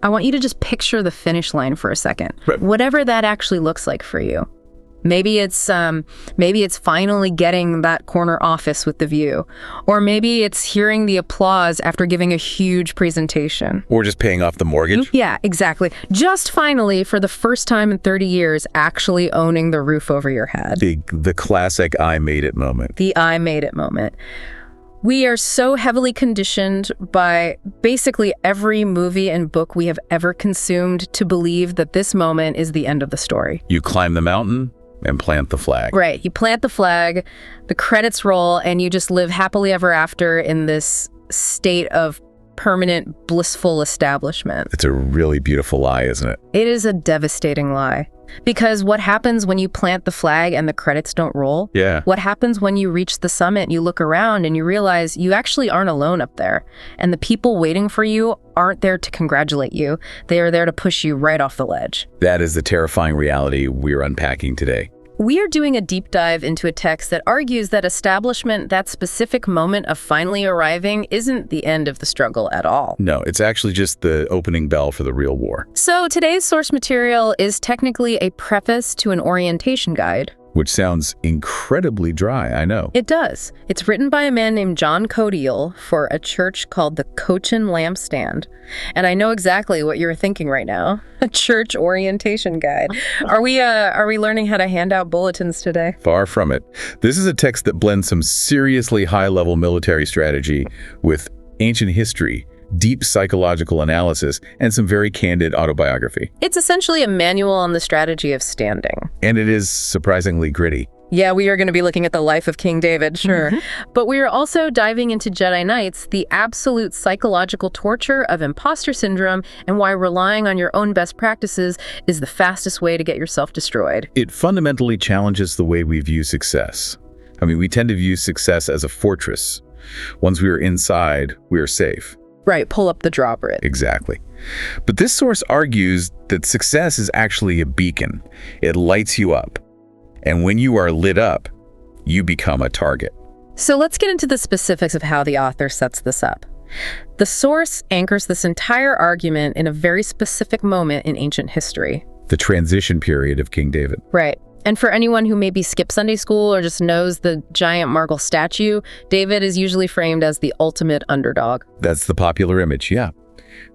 I want you to just picture the finish line for a second. Right. Whatever that actually looks like for you. Maybe it's finally getting that corner office with the view. Or maybe it's hearing the applause after giving a huge presentation. Or just paying off the mortgage. Yeah, exactly. Just finally, for the first time in 30 years, actually owning the roof over your head. The classic I made it moment. The I made it moment. We are so heavily conditioned by basically every movie and book we have ever consumed to believe that this moment is the end of the story. You climb the mountain and plant the flag. Right. You plant the flag, the credits roll, and you just live happily ever after in this state of permanent, blissful establishment. It's a really beautiful lie, isn't it? It is a devastating lie. Because what happens when you plant the flag and the credits don't roll? Yeah. What happens when you reach the summit and you look around and you realize you actually aren't alone up there? And the people waiting for you aren't there to congratulate you. They are there to push you right off the ledge. That is the terrifying reality we're unpacking today. We are doing a deep dive into a text that argues that establishment, that specific moment of finally arriving, isn't the end of the struggle at all. No, it's actually just the opening bell for the real war. So today's source material is technically a preface to an orientation guide. Which sounds incredibly dry, I know. It does. It's written by a man named John Codiel for a church called the Cochin Lampstand. And I know exactly what you're thinking right now. A church orientation guide. Are we learning how to hand out bulletins today? Far from it. This is a text that blends some seriously high-level military strategy with ancient history, deep psychological analysis, and some very candid autobiography. It's essentially a manual on the strategy of standing. And it is surprisingly gritty. Yeah, we are going to be looking at the life of King David, sure. But we are also diving into Jedi Knights, the absolute psychological torture of imposter syndrome, and why relying on your own best practices is the fastest way to get yourself destroyed. It fundamentally challenges the way we view success. I mean, we tend to view success as a fortress. Once we are inside, we are safe. Right, pull up the drawbridge. Exactly. But this source argues that success is actually a beacon. It lights you up. And when you are lit up, you become a target. So let's get into the specifics of how the author sets this up. The source anchors this entire argument in a very specific moment in ancient history. The transition period of King David. Right. And for anyone who maybe skipped Sunday school or just knows the giant marble statue, David is usually framed as the ultimate underdog. That's the popular image, yeah.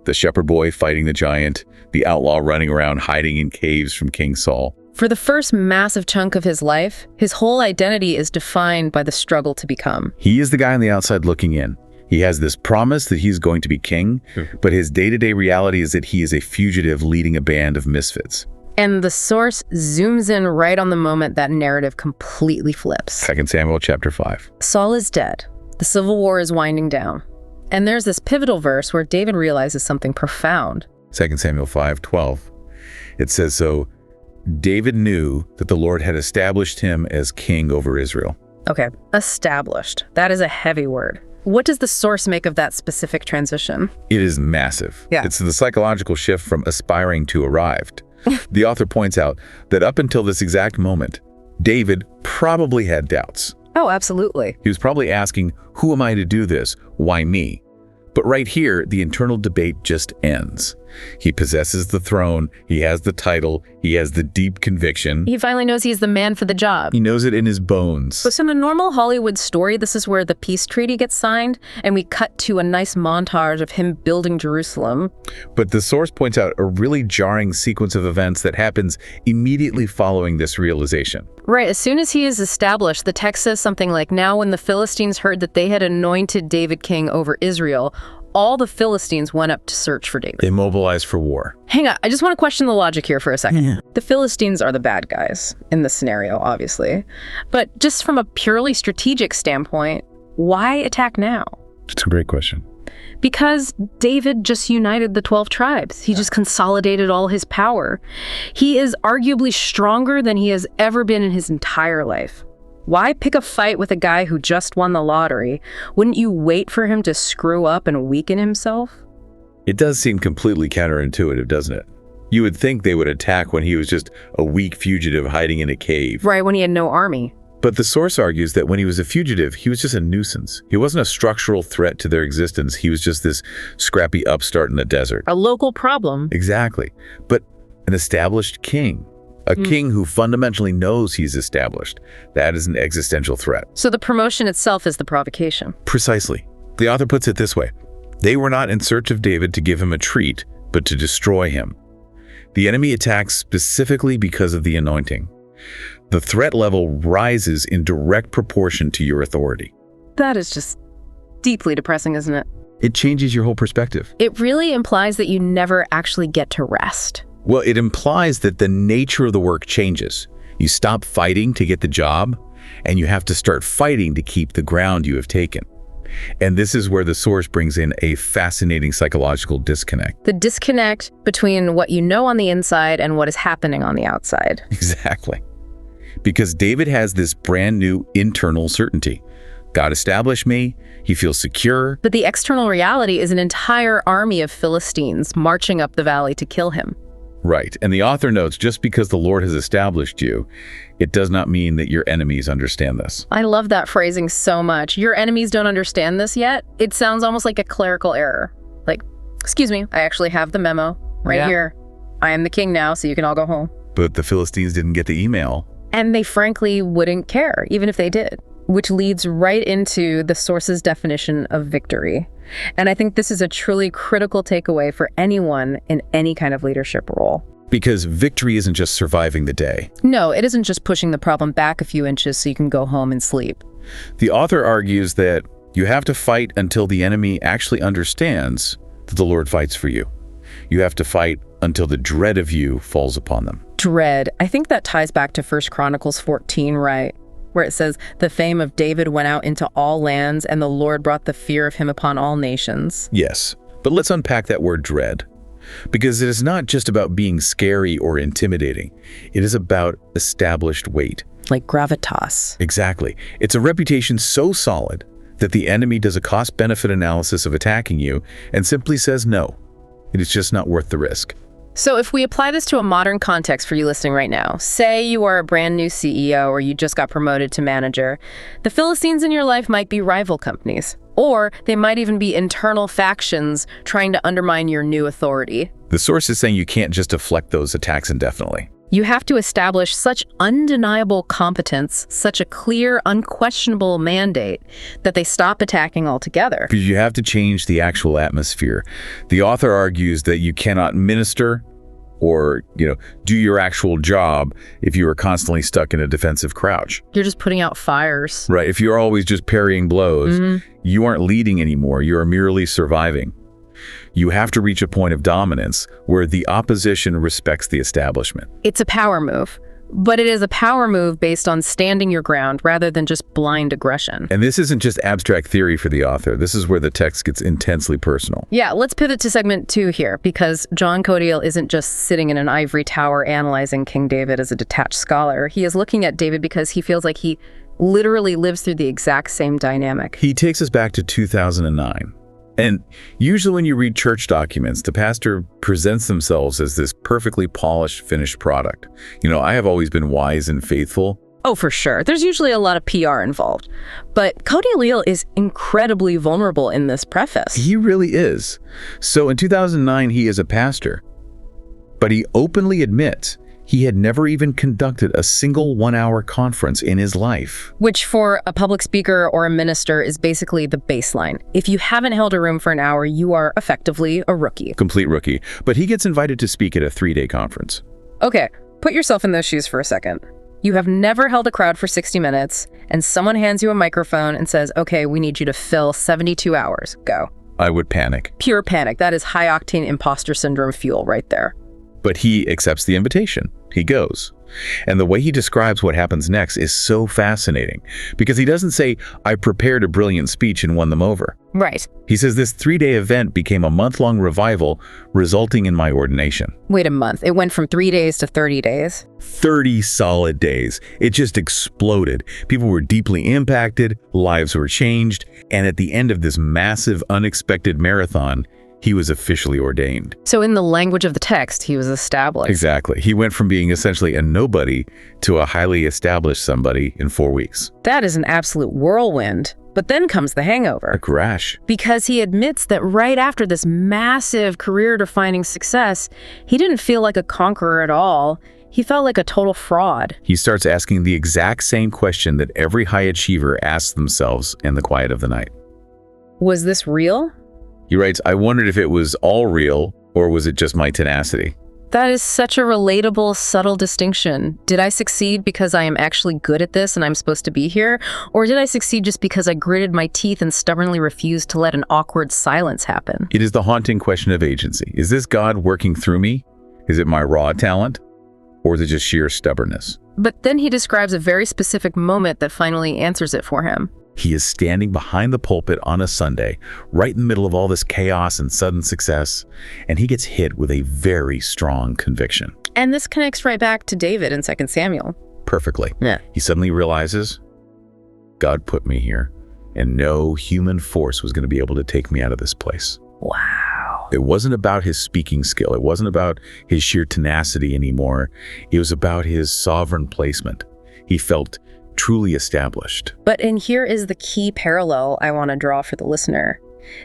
The shepherd boy fighting the giant, the outlaw running around hiding in caves from King Saul. For the first massive chunk of his life, his whole identity is defined by the struggle to become. He is the guy on the outside looking in. He has this promise that he's going to be king, but his day-to-day reality is that he is a fugitive leading a band of misfits. And the source zooms in right on the moment that narrative completely flips. 2 Samuel chapter 5. Saul is dead. The civil war is winding down. And there's this pivotal verse where David realizes something profound. 2 Samuel 5:12. It says, "So David knew that the Lord had established him as king over Israel." Okay, established. That is a heavy word. What does the source make of that specific transition? It is massive. Yeah. It's the psychological shift from aspiring to arrived. The author points out that up until this exact moment, David probably had doubts. Oh, absolutely. He was probably asking, who am I to do this? Why me? But right here, the internal debate just ends. He possesses the throne, he has the title, he has the deep conviction. He finally knows he's the man for the job. He knows it in his bones. So in a normal Hollywood story, this is where the peace treaty gets signed, and we cut to a nice montage of him building Jerusalem. But the source points out a really jarring sequence of events that happens immediately following this realization. Right, as soon as he is established, the text says something like, "Now when the Philistines heard that they had anointed David king over Israel, all the Philistines went up to search for David." They mobilized for war. Hang on, I just want to question the logic here for a second. The Philistines are the bad guys in this scenario, obviously. But just from a purely strategic standpoint, why attack now? It's a great question. Because David just united the 12 tribes. He just consolidated all his power. He is arguably stronger than he has ever been in his entire life. Why pick a fight with a guy who just won the lottery? Wouldn't you wait for him to screw up and weaken himself? It does seem completely counterintuitive, doesn't it? You would think they would attack when he was just a weak fugitive hiding in a cave. Right, when he had no army. But the source argues that when he was a fugitive, he was just a nuisance. He wasn't a structural threat to their existence. He was just this scrappy upstart in the desert. A local problem. Exactly. But an established king. A king who fundamentally knows he's established. That is an existential threat. So the promotion itself is the provocation. Precisely. The author puts it this way. They were not in search of David to give him a treat, but to destroy him. The enemy attacks specifically because of the anointing. The threat level rises in direct proportion to your authority. That is just deeply depressing, isn't it? It changes your whole perspective. It really implies that you never actually get to rest. Well, it implies that the nature of the work changes. You stop fighting to get the job, and you have to start fighting to keep the ground you have taken. And this is where the source brings in a fascinating psychological disconnect. The disconnect between what you know on the inside and what is happening on the outside. Exactly. Because David has this brand new internal certainty. God established me, he feels secure. But the external reality is an entire army of Philistines marching up the valley to kill him. Right. And the author notes, just because the Lord has established you, it does not mean that your enemies understand this. I love that phrasing so much. Your enemies don't understand this yet? It sounds almost like a clerical error. Like, excuse me, I actually have the memo right here. I am the king now, so you can all go home. But the Philistines didn't get the email. And they frankly wouldn't care, even if they did. Which leads right into the source's definition of victory. And I think this is a truly critical takeaway for anyone in any kind of leadership role. Because victory isn't just surviving the day. No, it isn't just pushing the problem back a few inches so you can go home and sleep. The author argues that you have to fight until the enemy actually understands that the Lord fights for you. You have to fight until the dread of you falls upon them. Dread. I think that ties back to 1 Chronicles 14, right? Where it says, the fame of David went out into all lands, and the Lord brought the fear of him upon all nations. Yes, but let's unpack that word dread. Because it is not just about being scary or intimidating. It is about established weight. Like gravitas. Exactly. It's a reputation so solid that the enemy does a cost-benefit analysis of attacking you and simply says no. It is just not worth the risk. So if we apply this to a modern context for you listening right now, say you are a brand new CEO or you just got promoted to manager, the Philistines in your life might be rival companies, or they might even be internal factions trying to undermine your new authority. The source is saying you can't just deflect those attacks indefinitely. You have to establish such undeniable competence, such a clear, unquestionable mandate that they stop attacking altogether. Because you have to change the actual atmosphere. The author argues that you cannot minister or, do your actual job if you are constantly stuck in a defensive crouch. You're just putting out fires. Right. If you're always just parrying blows, you aren't leading anymore. You are merely surviving. You have to reach a point of dominance where the opposition respects the establishment. It's a power move, but it is a power move based on standing your ground rather than just blind aggression. And this isn't just abstract theory for the author. This is where the text gets intensely personal. Yeah, let's pivot to segment 2 here, because John Codiel isn't just sitting in an ivory tower analyzing King David as a detached scholar. He is looking at David because he feels like he literally lives through the exact same dynamic. He takes us back to 2009. And usually when you read church documents, the pastor presents themselves as this perfectly polished, finished product. I have always been wise and faithful. Oh, for sure. There's usually a lot of PR involved. But Codiel is incredibly vulnerable in this preface. He really is. So in 2009, he is a pastor. But he openly admits he had never even conducted a single 1-hour conference in his life. Which for a public speaker or a minister is basically the baseline. If you haven't held a room for an hour, you are effectively a rookie. Complete rookie. But he gets invited to speak at a 3-day conference. Okay, put yourself in those shoes for a second. You have never held a crowd for 60 minutes, and someone hands you a microphone and says, okay, we need you to fill 72 hours. Go. I would panic. Pure panic. That is high-octane imposter syndrome fuel right there. But he accepts the invitation. He goes. And the way he describes what happens next is so fascinating because he doesn't say, I prepared a brilliant speech and won them over. Right. He says this 3-day event became a month-long revival, resulting in my ordination. Wait a month. It went from 3 days to 30 days? 30 solid days. It just exploded. People were deeply impacted, lives were changed, and at the end of this massive, unexpected marathon, He was officially ordained. So in the language of the text, he was established. Exactly. He went from being essentially a nobody to a highly established somebody in 4 weeks. That is an absolute whirlwind. But then comes the hangover. A crash. Because he admits that right after this massive career-defining success, he didn't feel like a conqueror at all. He felt like a total fraud. He starts asking the exact same question that every high achiever asks themselves in the quiet of the night. Was this real? He writes, I wondered if it was all real, or was it just my tenacity? That is such a relatable, subtle distinction. Did I succeed because I am actually good at this and I'm supposed to be here? Or did I succeed just because I gritted my teeth and stubbornly refused to let an awkward silence happen? It is the haunting question of agency. Is this God working through me? Is it my raw talent? Or is it just sheer stubbornness? But then he describes a very specific moment that finally answers it for him. He is standing behind the pulpit on a Sunday, right in the middle of all this chaos and sudden success, and he gets hit with a very strong conviction. And this connects right back to David in 2 Samuel. Perfectly. Yeah. He suddenly realizes, God put me here, and no human force was going to be able to take me out of this place. Wow. It wasn't about his speaking skill. It wasn't about his sheer tenacity anymore. It was about his sovereign placement. He felt truly established. But in here is the key parallel I want to draw for the listener.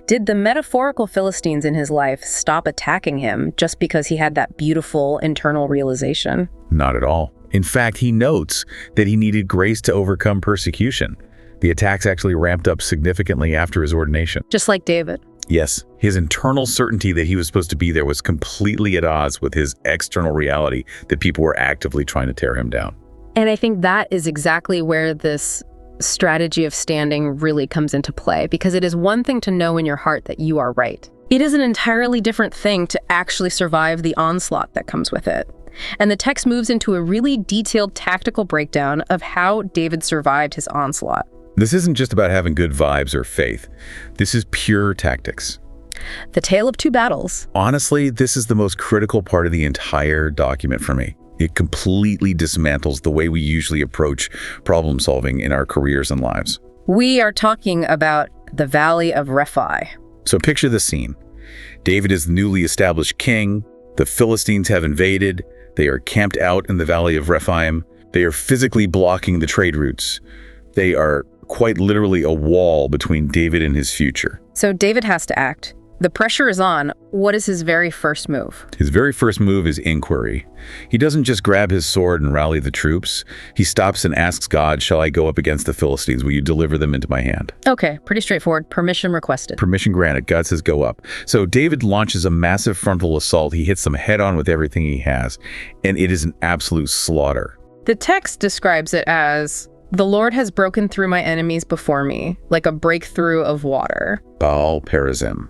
Did the metaphorical Philistines in his life stop attacking him just because he had that beautiful internal realization? Not at all. In fact, he notes that he needed grace to overcome persecution. The attacks actually ramped up significantly after his ordination. Just like David. Yes, his internal certainty that he was supposed to be there was completely at odds with his external reality that people were actively trying to tear him down. And I think that is exactly where this strategy of standing really comes into play, because it is one thing to know in your heart that you are right. It is an entirely different thing to actually survive the onslaught that comes with it. And the text moves into a really detailed tactical breakdown of how David survived his onslaught. This isn't just about having good vibes or faith. This is pure tactics. The tale of two battles. Honestly, this is the most critical part of the entire document for me. It completely dismantles the way we usually approach problem solving in our careers and lives. We are talking about the Valley of Rephi. So picture the scene. David is the newly established king. The Philistines have invaded. They are camped out in the Valley of Rephaim. They are physically blocking the trade routes. They are quite literally a wall between David and his future. So David has to act. The pressure is on. What is his very first move? His very first move is inquiry. He doesn't just grab his sword and rally the troops. He stops and asks God, shall I go up against the Philistines? Will you deliver them into my hand? Okay, pretty straightforward. Permission requested. Permission granted. God says go up. So David launches a massive frontal assault. He hits them head on with everything he has, and it is an absolute slaughter. The text describes it as, the Lord has broken through my enemies before me, like a breakthrough of water. Baal Perazim,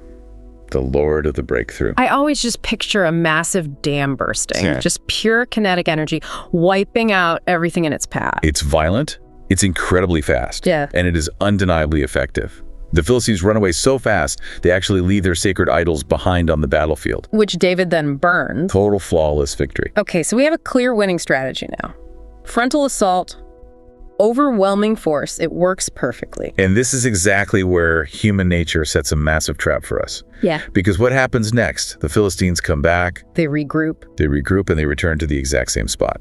the Lord of the breakthrough. I always just picture a massive dam bursting, Yeah. just pure kinetic energy, wiping out everything in its path. It's violent, it's incredibly fast, Yeah. and it is undeniably effective. The Philistines run away so fast, they actually leave their sacred idols behind on the battlefield. Which David then burned. Total flawless victory. Okay, so we have a clear winning strategy now. Frontal assault, overwhelming force, it works perfectly. And this is exactly where human nature sets a massive trap for us. Yeah. Because what happens next? The Philistines come back, They regroup. and they return to the exact same spot,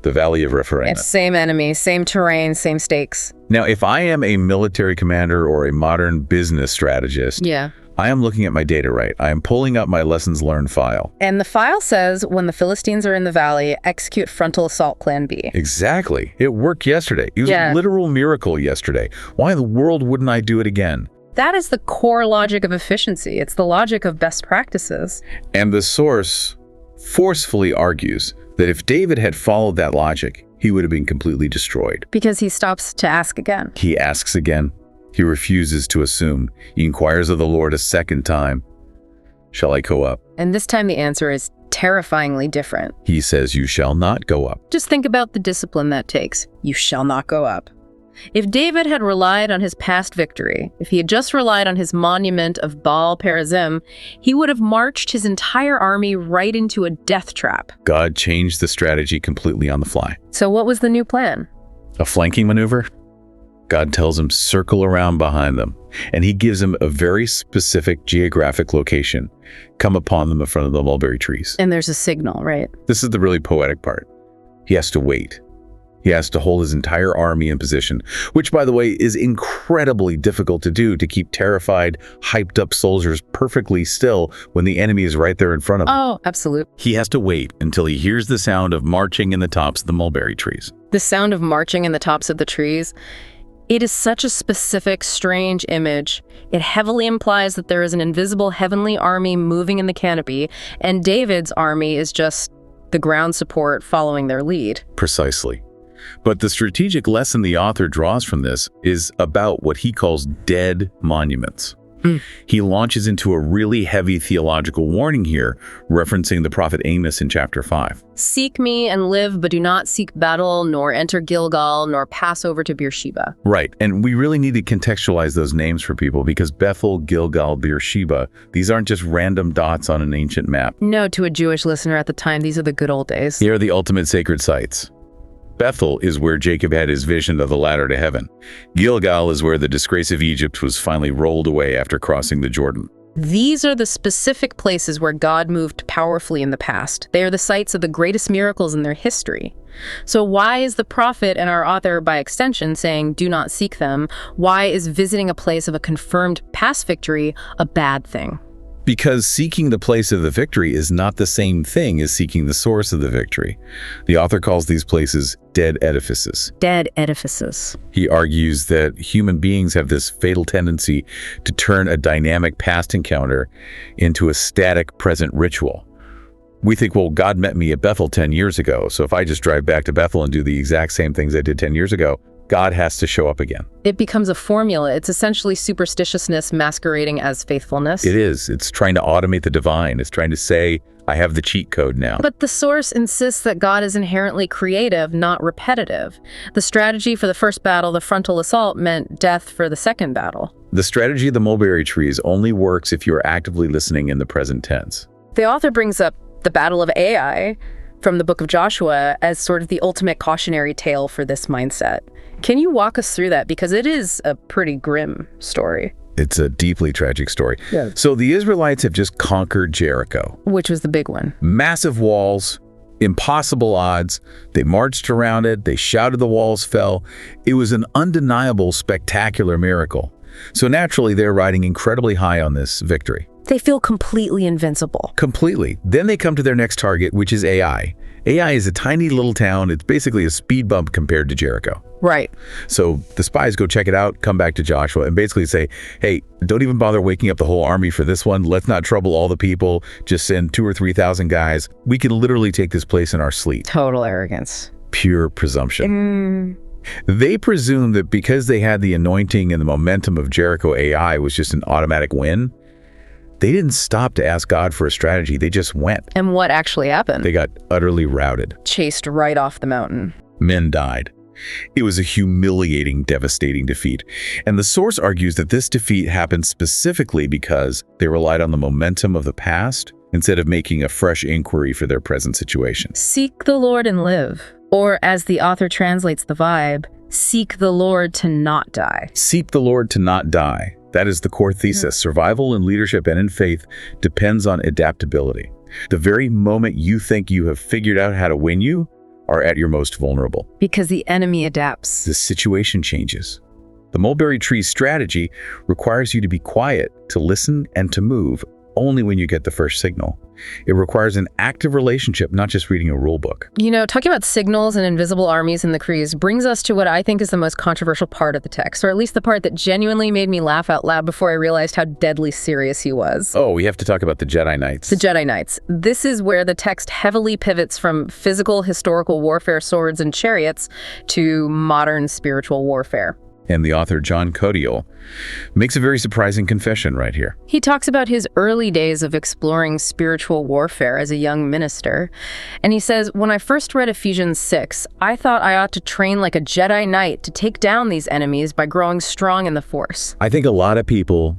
the Valley of Rephaim. It's same enemy, same terrain, same stakes. Now, if I am a military commander or a modern business strategist, Yeah. I am looking at my data right. I am pulling up my lessons learned file. And the file says, when the Philistines are in the valley, execute frontal assault plan B. Exactly. It worked yesterday. It was Yeah. a literal miracle yesterday. Why in the world wouldn't I do it again? That is the core logic of efficiency. It's the logic of best practices. And the source forcefully argues that if David had followed that logic, he would have been completely destroyed. Because he stops to ask again. He asks again. He refuses to assume. He inquires of the Lord a second time, shall I go up? And this time the answer is terrifyingly different. He says, you shall not go up. Just think about the discipline that takes. You shall not go up. If David had relied on his past victory, if he had just relied on his monument of Baal Perazim, he would have marched his entire army right into a death trap. God changed the strategy completely on the fly. So what was the new plan? A flanking maneuver? God tells him circle around behind them, and he gives him a very specific geographic location. Come upon them in front of the mulberry trees. And there's a signal, right? This is the really poetic part. He has to wait. He has to hold his entire army in position, which, by the way, is incredibly difficult to do, to keep terrified, hyped up soldiers perfectly still when the enemy is right there in front of him. Oh, absolutely. He has to wait until he hears the sound of marching in the tops of the mulberry trees. The sound of marching in the tops of the trees, it is such a specific, strange image. It heavily implies that there is an invisible heavenly army moving in the canopy, and David's army is just the ground support following their lead. Precisely. But the strategic lesson the author draws from this is about what he calls dead monuments. He launches into a really heavy theological warning here, referencing the prophet Amos in chapter 5. Seek me and live, but do not seek battle, nor enter Gilgal, nor pass over to Beersheba. Right, and we really need to contextualize those names for people, because Bethel, Gilgal, Beersheba, these aren't just random dots on an ancient map. No, to a Jewish listener at the time, these are the good old days. They are the ultimate sacred sites. Bethel is where Jacob had his vision of the ladder to heaven. Gilgal is where the disgrace of Egypt was finally rolled away after crossing the Jordan. These are the specific places where God moved powerfully in the past. They are the sites of the greatest miracles in their history. So why is the prophet and our author, by extension, saying, do not seek them? Why is visiting a place of a confirmed past victory a bad thing? Because seeking the place of the victory is not the same thing as seeking the source of the victory. The author calls these places dead edifices. Dead edifices. He argues that human beings have this fatal tendency to turn a dynamic past encounter into a static present ritual. We think, well, God met me at Bethel 10 years ago, so if I just drive back to Bethel and do the exact same things I did 10 years ago, God has to show up again. It becomes a formula. It's essentially superstitiousness masquerading as faithfulness. It is. It's trying to automate the divine. It's trying to say, I have the cheat code now. But the source insists that God is inherently creative, not repetitive. The strategy for the first battle, the frontal assault, meant death for the second battle. The strategy of the mulberry trees only works if you are actively listening in the present tense. The author brings up the Battle of Ai from the book of Joshua as sort of the ultimate cautionary tale for this mindset. Can you walk us through that? Because it is a pretty grim story. It's a deeply tragic story. Yeah. So the Israelites have just conquered Jericho. Which was the big one. Massive walls, impossible odds. They marched around it. They shouted the walls fell. It was an undeniable, spectacular miracle. So naturally, they're riding incredibly high on this victory. They feel completely invincible. Completely. Then they come to their next target, which is Ai. Ai is a tiny little town. It's basically a speed bump compared to Jericho. Right. So the spies go check it out, come back to Joshua, and basically say, hey, don't even bother waking up the whole army for this one. Let's not trouble all the people. Just send 2,000 or 3,000 guys. We can literally take this place in our sleep. Total arrogance. Pure presumption. They presumed that because they had the anointing and the momentum of Jericho, Ai was just an automatic win. They didn't stop to ask God for a strategy. They just went. And what actually happened? They got utterly routed. Chased right off the mountain. Men died. It was a humiliating, devastating defeat. And the source argues that this defeat happened specifically because they relied on the momentum of the past instead of making a fresh inquiry for their present situation. Seek the Lord and live. Or as the author translates the vibe, seek the Lord to not die. Seek the Lord to not die. That is the core thesis. Survival in leadership and in faith depends on adaptability. The very moment you think you have figured out how to win, you are at your most vulnerable. Because the enemy adapts. The situation changes. The mulberry tree's strategy requires you to be quiet, to listen, and to move only when you get the first signal. It requires an active relationship, not just reading a rule book. You know, talking about signals and invisible armies in the Crees brings us to what I think is the most controversial part of the text, or at least the part that genuinely made me laugh out loud before I realized how deadly serious he was. Oh, we have to talk about the Jedi Knights. The Jedi Knights. This is where the text heavily pivots from physical historical warfare, swords and chariots, to modern spiritual warfare. And the author, John Codiel, makes a very surprising confession right here. He talks about his early days of exploring spiritual warfare as a young minister. And he says, when I first read Ephesians 6, I thought I ought to train like a Jedi Knight to take down these enemies by growing strong in the Force. I think a lot of people,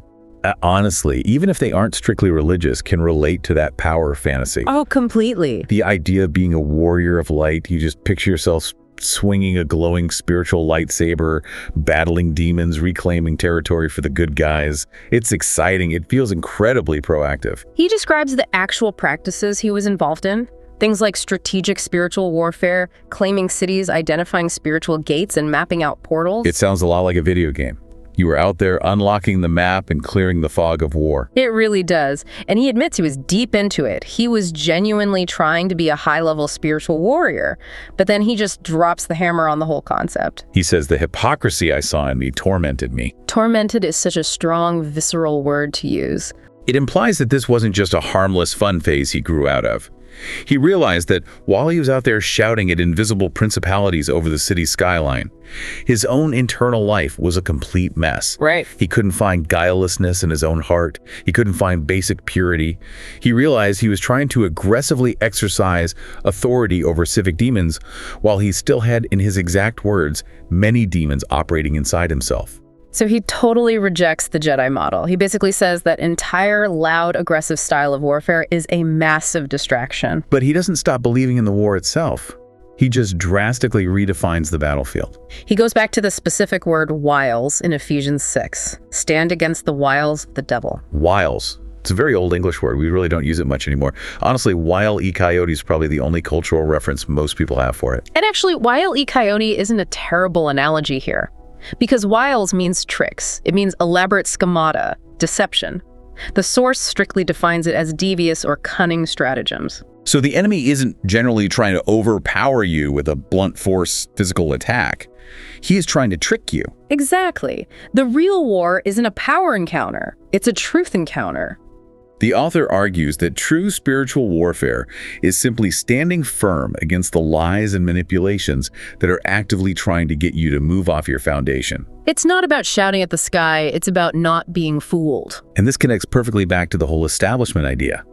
honestly, even if they aren't strictly religious, can relate to that power fantasy. Oh, completely. The idea of being a warrior of light, you just picture yourself swinging a glowing spiritual lightsaber, battling demons, reclaiming territory for the good guys. It's exciting. It feels incredibly proactive. He describes the actual practices he was involved in. Things like strategic spiritual warfare, claiming cities, identifying spiritual gates, and mapping out portals. It sounds a lot like a video game. You were out there unlocking the map and clearing the fog of war. It really does. And he admits he was deep into it. He was genuinely trying to be a high-level spiritual warrior. But then he just drops the hammer on the whole concept. He says, the hypocrisy I saw in me tormented me. Tormented is such a strong, visceral word to use. It implies that this wasn't just a harmless fun phase he grew out of. He realized that while he was out there shouting at invisible principalities over the city's skyline, his own internal life was a complete mess. Right. He couldn't find guilelessness in his own heart. He couldn't find basic purity. He realized he was trying to aggressively exercise authority over civic demons while he still had, in his exact words, many demons operating inside himself. So he totally rejects the Jedi model. He basically says that entire loud, aggressive style of warfare is a massive distraction. But he doesn't stop believing in the war itself. He just drastically redefines the battlefield. He goes back to the specific word wiles in Ephesians 6. Stand against the wiles of the devil. Wiles. It's a very old English word. We really don't use it much anymore. Honestly, Wile E. Coyote is probably the only cultural reference most people have for it. And actually, Wile E. Coyote isn't a terrible analogy here. Because wiles means tricks. It means elaborate schemata, deception. The source strictly defines it as devious or cunning stratagems. So the enemy isn't generally trying to overpower you with a blunt force physical attack. He is trying to trick you. Exactly. The real war isn't a power encounter. It's a truth encounter. The author argues that true spiritual warfare is simply standing firm against the lies and manipulations that are actively trying to get you to move off your foundation. It's not about shouting at the sky, it's about not being fooled. And this connects perfectly back to the whole establishment idea.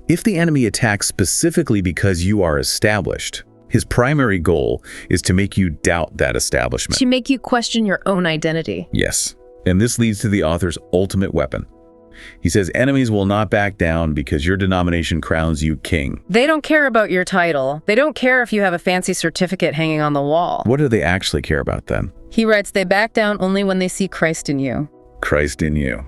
If the enemy attacks specifically because you are established, his primary goal is to make you doubt that establishment. To make you question your own identity. Yes, and this leads to the author's ultimate weapon. He says enemies will not back down because your denomination crowns you king. They don't care about your title. They don't care if you have a fancy certificate hanging on the wall. What do they actually care about then? He writes, they back down only when they see Christ in you. Christ in you.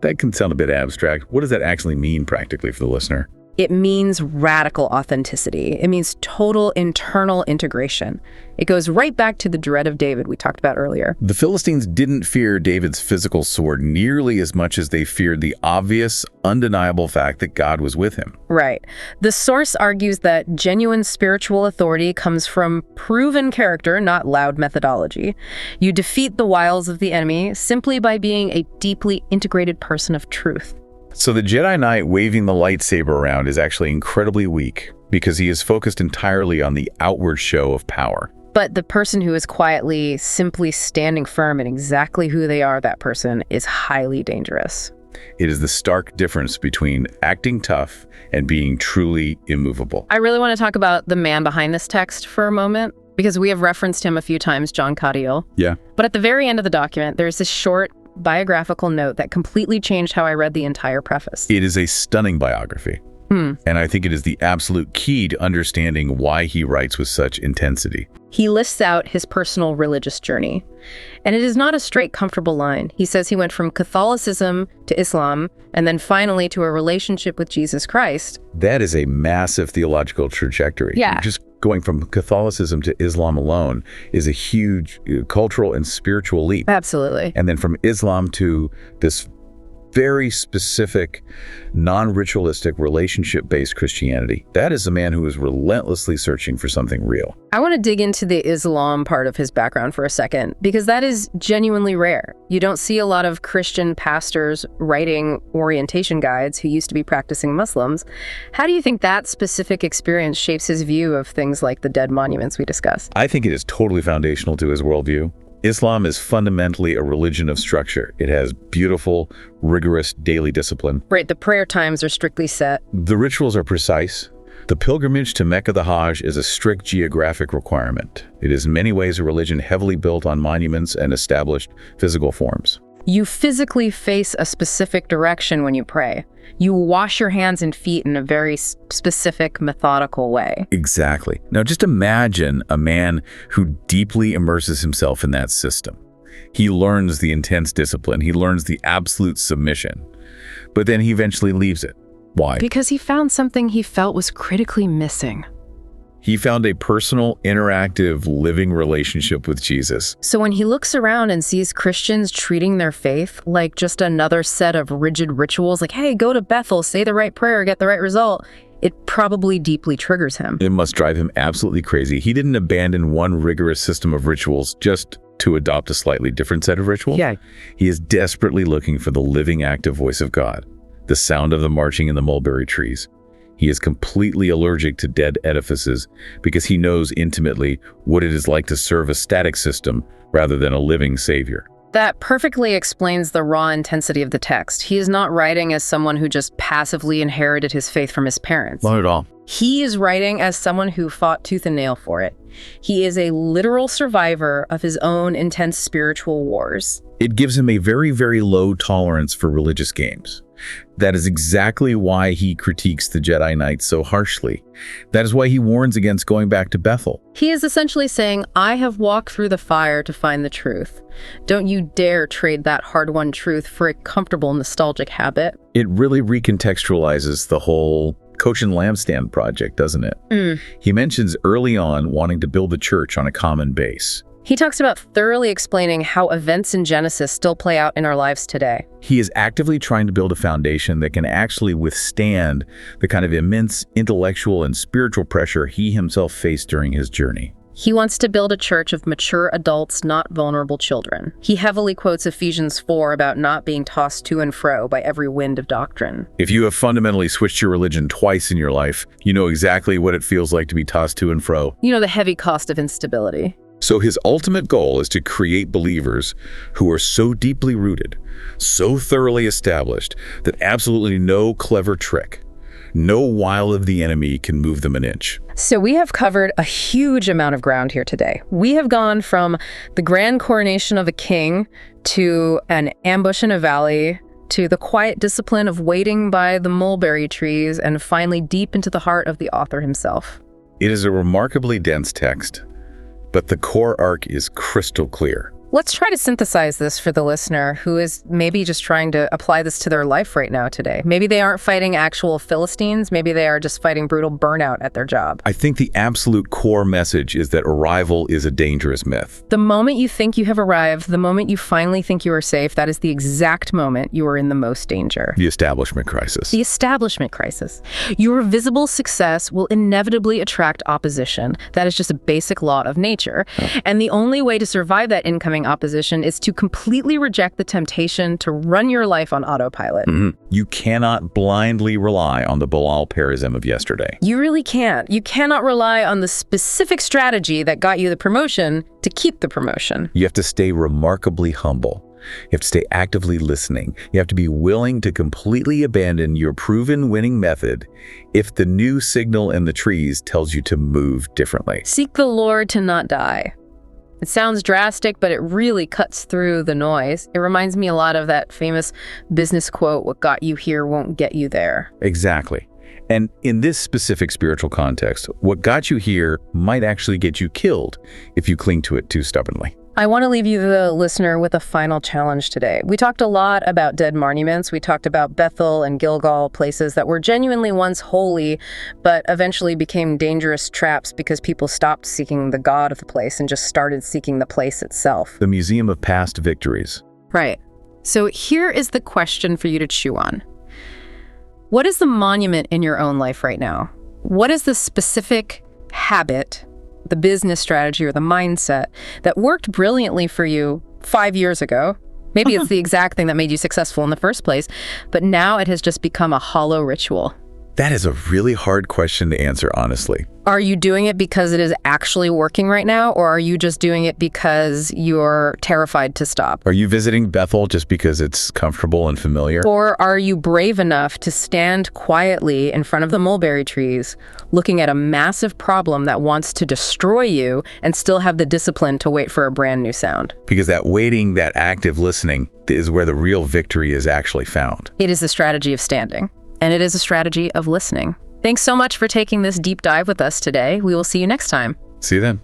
That can sound a bit abstract. What does that actually mean practically for the listener? It means radical authenticity. It means total internal integration. It goes right back to the dread of David we talked about earlier. The Philistines didn't fear David's physical sword nearly as much as they feared the obvious, undeniable fact that God was with him. Right. The source argues that genuine spiritual authority comes from proven character, not loud methodology. You defeat the wiles of the enemy simply by being a deeply integrated person of truth. So the Jedi Knight waving the lightsaber around is actually incredibly weak because he is focused entirely on the outward show of power. But the person who is quietly, simply standing firm in exactly who they are, that person is highly dangerous. It is the stark difference between acting tough and being truly immovable. I really want to talk about the man behind this text for a moment, because we have referenced him a few times, John Cadiel. Yeah. But at the very end of the document, there's this short biographical note that completely changed how I read the entire preface. It is a stunning biography. And I think it is the absolute key to understanding why he writes with such intensity. He lists out his personal religious journey. And it is not a straight, comfortable line. He says he went from Catholicism to Islam, and then finally to a relationship with Jesus Christ. That is a massive theological trajectory. Yeah. Just going from Catholicism to Islam alone is a huge cultural and spiritual leap. Absolutely. And then from Islam to this very specific, non-ritualistic, relationship-based Christianity. That is a man who is relentlessly searching for something real. I want to dig into the Islam part of his background for a second, because that is genuinely rare. You don't see a lot of Christian pastors writing orientation guides who used to be practicing Muslims. How do you think that specific experience shapes his view of things like the dead monuments we discussed? I think it is totally foundational to his worldview. Islam is fundamentally a religion of structure. It has beautiful, rigorous daily discipline. Right, the prayer times are strictly set. The rituals are precise. The pilgrimage to Mecca, the Hajj, is a strict geographic requirement. It is in many ways a religion heavily built on monuments and established physical forms. You physically face a specific direction when you pray. You wash your hands and feet in a very specific, methodical way. Exactly. Now just imagine a man who deeply immerses himself in that system. He learns the intense discipline. He learns the absolute submission. But then he eventually leaves it. Why? Because he found something he felt was critically missing. He found a personal, interactive, living relationship with Jesus. So when he looks around and sees Christians treating their faith like just another set of rigid rituals, like, hey, go to Bethel, say the right prayer, get the right result, it probably deeply triggers him. It must drive him absolutely crazy. He didn't abandon one rigorous system of rituals just to adopt a slightly different set of rituals. Yeah. He is desperately looking for the living, active voice of God, the sound of the marching in the mulberry trees. He is completely allergic to dead edifices because he knows intimately what it is like to serve a static system rather than a living savior. That perfectly explains the raw intensity of the text. He is not writing as someone who just passively inherited his faith from his parents. Not at all. He is writing as someone who fought tooth and nail for it. He is a literal survivor of his own intense spiritual wars. It gives him a very, very low tolerance for religious games. That is exactly why he critiques the Jedi Knights so harshly. That is why he warns against going back to Bethel. He is essentially saying, I have walked through the fire to find the truth. Don't you dare trade that hard-won truth for a comfortable, nostalgic habit. It really recontextualizes the whole Cochin Lampstand project, doesn't it? He mentions early on wanting to build a church on a common base. He talks about thoroughly explaining how events in Genesis still play out in our lives today. He is actively trying to build a foundation that can actually withstand the kind of immense intellectual and spiritual pressure he himself faced during his journey. He wants to build a church of mature adults, not vulnerable children. He heavily quotes Ephesians 4 about not being tossed to and fro by every wind of doctrine. If you have fundamentally switched your religion twice in your life, you know exactly what it feels like to be tossed to and fro. You know, the heavy cost of instability. So his ultimate goal is to create believers who are so deeply rooted, so thoroughly established, that absolutely no clever trick, no wile of the enemy can move them an inch. So we have covered a huge amount of ground here today. We have gone from the grand coronation of a king to an ambush in a valley to the quiet discipline of waiting by the mulberry trees and finally deep into the heart of the author himself. It is a remarkably dense text, but the core arc is crystal clear. Let's try to synthesize this for the listener who is maybe just trying to apply this to their life right now today. Maybe they aren't fighting actual Philistines. Maybe they are just fighting brutal burnout at their job. I think the absolute core message is that arrival is a dangerous myth. The moment you think you have arrived, the moment you finally think you are safe, that is the exact moment you are in the most danger. The establishment crisis. The establishment crisis. Your visible success will inevitably attract opposition. That is just a basic law of nature. And the only way to survive that incoming opposition is to completely reject the temptation to run your life on autopilot. You cannot blindly rely on the Baal Perazim of yesterday. You really can't. You cannot rely on the specific strategy that got you the promotion to keep the promotion. You have to stay remarkably humble. You have to stay actively listening. You have to be willing to completely abandon your proven winning method if the new signal in the trees tells you to move differently. Seek the Lord to not die. It sounds drastic, but it really cuts through the noise. It reminds me a lot of that famous business quote, what got you here won't get you there. Exactly. And in this specific spiritual context, what got you here might actually get you killed if you cling to it too stubbornly. I want to leave you, the listener, with a final challenge today. We talked a lot about dead monuments. We talked about Bethel and Gilgal, places that were genuinely once holy, but eventually became dangerous traps because people stopped seeking the God of the place and just started seeking the place itself. The museum of past victories. Right. So here is the question for you to chew on. What is the monument in your own life right now? What is the specific habit, the business strategy or the mindset that worked brilliantly for you 5 years ago? Maybe it's the exact thing that made you successful in the first place, but now it has just become a hollow ritual. That is a really hard question to answer, honestly. Are you doing it because it is actually working right now, or are you just doing it because you're terrified to stop? Are you visiting Bethel just because it's comfortable and familiar? Or are you brave enough to stand quietly in front of the mulberry trees, looking at a massive problem that wants to destroy you and still have the discipline to wait for a brand new sound? Because that waiting, that active listening, is where the real victory is actually found. It is the strategy of standing, and it is a strategy of listening. Thanks so much for taking this deep dive with us today. We will see you next time. See you then.